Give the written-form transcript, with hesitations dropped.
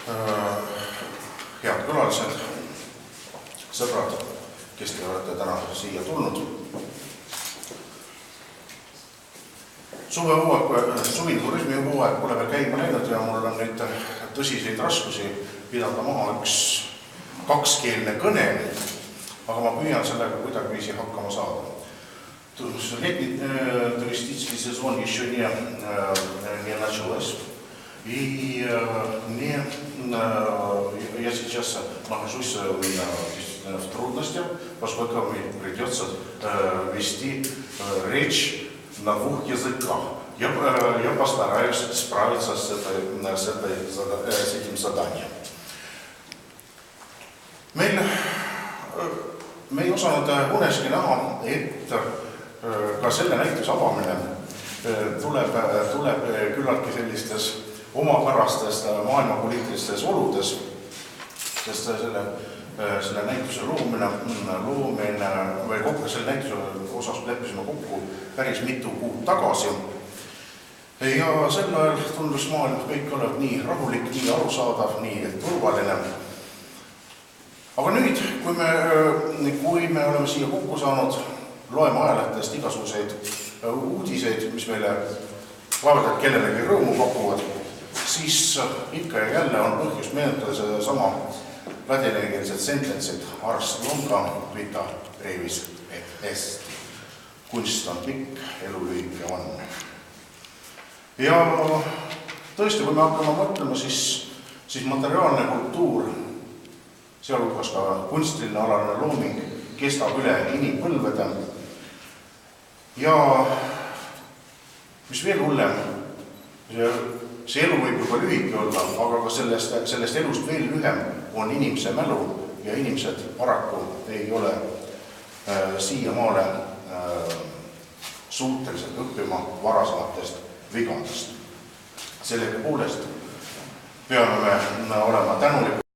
Head külalised, sõbrad, kes te olete täna siia tulnud. Suvine turismihooaeg pole veel käima läinud ja mul on nüüd tõsiseid raskusi pidada maha üks kakskeelne kõne, aga ma püüan sellega kuidagiviisi hakkama saada. Летний туристический сезон еще не началось, и я сейчас нахожусь в трудностях, поскольку мне придется вести речь на двух языках. Я постараюсь справиться с этим заданием. Me ei osanud uneski näha, et ka selle näituse avamine tuleb küllaltki sellistes omapärastes maailmapoliitilistes oludes, sest selle näituse loomine või kokku selle näituse osas leppisime kokku päris mitu kuud tagasi. Ja sel ajal tundus maailm kõik olevat nii rahulik, nii arusaadav, nii turvaline. Aga nüüd, kui me oleme siia kokku saanud, loeme ajalehtest igasuguseid uudiseid, mis meile vaevalt kellelegi rõõmu pakuvad, siis ikka ja jälle on põhjust meenutada seda sama ladinakeelset sententsit ars longa vita brevis est. Kunst on pikk, elu lühike on. Ja tõesti, kui me hakkame mõtlema, siis materiaalne kultuur, sealhulgas ka kunstiline alaline looming, kestab üle inimpõlvede. Ja mis veel hullem, see elu võib juba lühike olla, aga ka sellest elust veel lühem on inimese mälu ja inimesed paraku ei ole siiamaale suutelised õppima varasematest vigadest. Sellega poolest peame me olema tänulikud